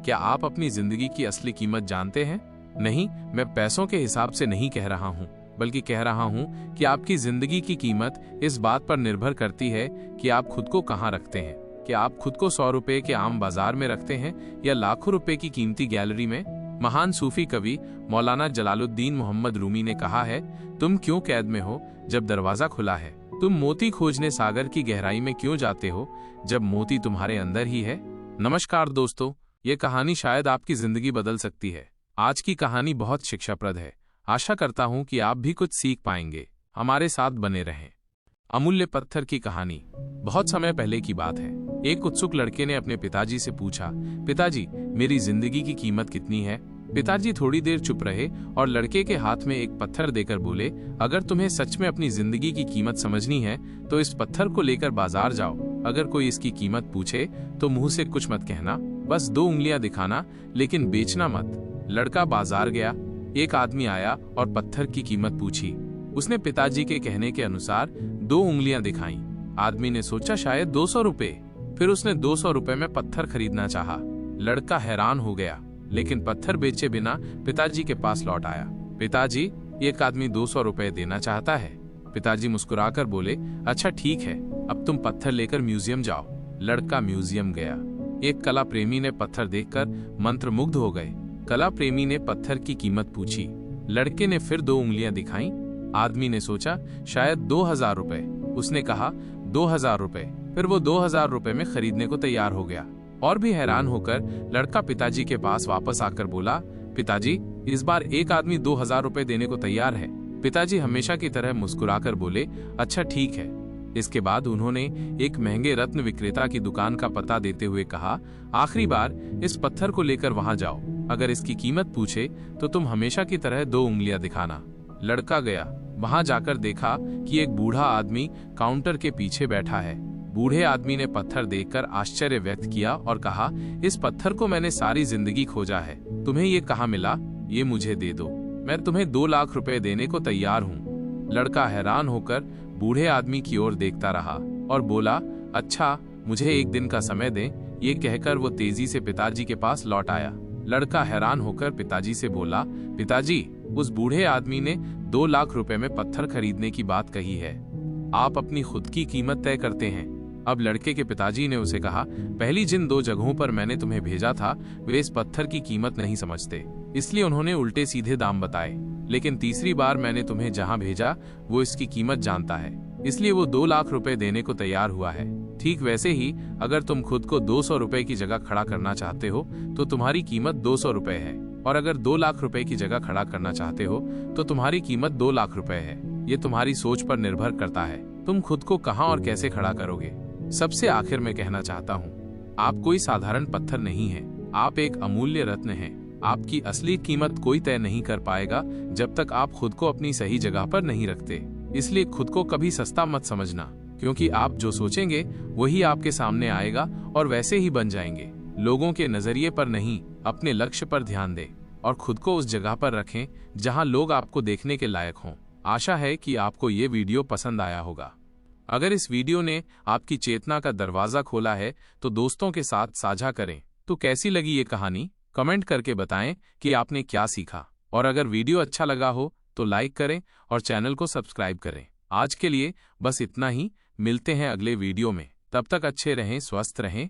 क्या आप अपनी जिंदगी की असली कीमत जानते हैं? नहीं, मैं पैसों के हिसाब से नहीं कह रहा हूँ, बल्कि कह रहा हूँ कि आपकी जिंदगी की कीमत इस बात पर निर्भर करती है कि आप खुद को कहाँ रखते हैं। क्या आप खुद को 100 रुपए के आम बाजार में रखते हैं या लाखों रुपए की कीमती गैलरी में? महान सूफी कवि मौलाना जलालुद्दीन मोहम्मद रूमी ने कहा है, तुम क्यों कैद में हो जब दरवाजा खुला है? तुम मोती खोजने सागर की गहराई में क्यों जाते हो जब मोती तुम्हारे अंदर ही है? नमस्कार दोस्तों, ये कहानी शायद आपकी जिंदगी बदल सकती है। आज की कहानी बहुत शिक्षाप्रद है। आशा करता हूँ कि आप भी कुछ सीख पाएंगे। हमारे साथ बने रहें। अमूल्य पत्थर की कहानी। बहुत समय पहले की बात है। एक उत्सुक लड़के ने अपने पिताजी से पूछा, पिताजी, मेरी जिंदगी की कीमत कितनी है? पिताजी थोड़ी देर चुप रहे और लड़के के हाथ में एक पत्थर देकर बोले, अगर तुम्हें सच में अपनी जिंदगी की कीमत समझनी है तो इस पत्थर को लेकर बाजार जाओ। अगर कोई इसकी कीमत पूछे तो मुंह से कुछ मत कहना, बस 2 उंगलियां दिखाना, लेकिन बेचना मत। लड़का बाजार गया। एक आदमी आया और पत्थर की कीमत पूछी। उसने पिताजी के कहने के अनुसार 2 उंगलियां दिखाई। आदमी ने सोचा शायद 200 रुपए। फिर उसने 200 रुपए में पत्थर खरीदना चाहा। लड़का हैरान हो गया, लेकिन पत्थर बेचे बिना पिताजी के पास लौट आया। पिताजी, एक आदमी 200 रुपए देना चाहता है। पिताजी मुस्कुराकर बोले, अच्छा ठीक है, अब तुम पत्थर लेकर म्यूजियम जाओ। लड़का म्यूजियम गया। एक कला प्रेमी ने पत्थर देखकर मंत्रमुग्ध हो गए। कला प्रेमी ने पत्थर की कीमत पूछी। लड़के ने फिर 2 उंगलियां दिखाई। आदमी ने सोचा शायद 2000 रुपए। उसने कहा 2000 रुपए। फिर वो 2000 रुपए में खरीदने को तैयार हो गया। और भी हैरान होकर लड़का पिताजी के पास वापस आकर बोला, पिताजी, इस बार एक आदमी 2000 रुपए देने को तैयार है। पिताजी हमेशा की तरह मुस्कुराकर बोले, अच्छा ठीक है। इसके बाद उन्होंने एक महंगे रत्न विक्रेता की दुकान का पता देते हुए कहा, आखिरी बार इस पत्थर को लेकर वहां जाओ। अगर इसकी कीमत पूछे तो तुम हमेशा की तरह 2 उंगलियां दिखाना। लड़का गया। वहां जाकर देखा कि एक बूढ़ा आदमी काउंटर के पीछे बैठा है। बूढ़े आदमी ने पत्थर देखकर आश्चर्य व्यक्त किया और कहा, इस पत्थर को मैंने सारी जिंदगी खोजा है। तुम्हें ये कहाँ मिला? ये मुझे दे दो, मैं तुम्हें 2 लाख रुपए देने को तैयार हूँ। लड़का हैरान होकर बूढ़े आदमी की ओर देखता रहा और बोला, अच्छा, मुझे 1 दिन का समय दें। ये कहकर वो तेजी से पिताजी के पास लौट आया। लड़का हैरान होकर पिताजी से बोला, पिताजी, उस बूढ़े आदमी ने 2 लाख रुपए में पत्थर खरीदने की बात कही है। आप अपनी खुद की कीमत तय करते हैं। अब लड़के के पिताजी ने उसे कहा, पहली जिन 2 जगहों पर मैंने तुम्हें भेजा था वे इस पत्थर की कीमत नहीं समझते, इसलिए उन्होंने उल्टे सीधे दाम बताए। लेकिन तीसरी बार मैंने तुम्हें जहां भेजा वो इसकी कीमत जानता है, इसलिए वो 2 लाख रुपए देने को तैयार हुआ है। ठीक वैसे ही अगर तुम खुद को 200 रुपए की जगह खड़ा करना चाहते हो तो तुम्हारी कीमत 200 रुपए है, और अगर 2 लाख रुपए की जगह खड़ा करना चाहते हो तो तुम्हारी कीमत 2 लाख रुपए है। ये तुम्हारी सोच पर निर्भर करता है, तुम खुद को कहां और कैसे खड़ा करोगे। सबसे आखिर में कहना चाहता हूँ, आप कोई साधारण पत्थर नहीं है, आप एक अमूल्य रत्न हैं। आपकी असली कीमत कोई तय नहीं कर पाएगा जब तक आप खुद को अपनी सही जगह पर नहीं रखते। इसलिए खुद को कभी सस्ता मत समझना, क्योंकि आप जो सोचेंगे वही आपके सामने आएगा और वैसे ही बन जाएंगे। लोगों के नजरिए पर नहीं, अपने लक्ष्य पर ध्यान दें और खुद को उस जगह पर रखें जहां लोग आपको देखने के लायक हों। आशा है कि आपको ये वीडियो पसंद आया होगा। अगर इस वीडियो ने आपकी चेतना का दरवाजा खोला है तो दोस्तों के साथ साझा करें। तो कैसी लगी ये कहानी? कमेंट करके बताएं कि आपने क्या सीखा। और अगर वीडियो अच्छा लगा हो तो लाइक करें और चैनल को सब्सक्राइब करें। आज के लिए बस इतना ही। मिलते हैं अगले वीडियो में। तब तक अच्छे रहें, स्वस्थ रहें,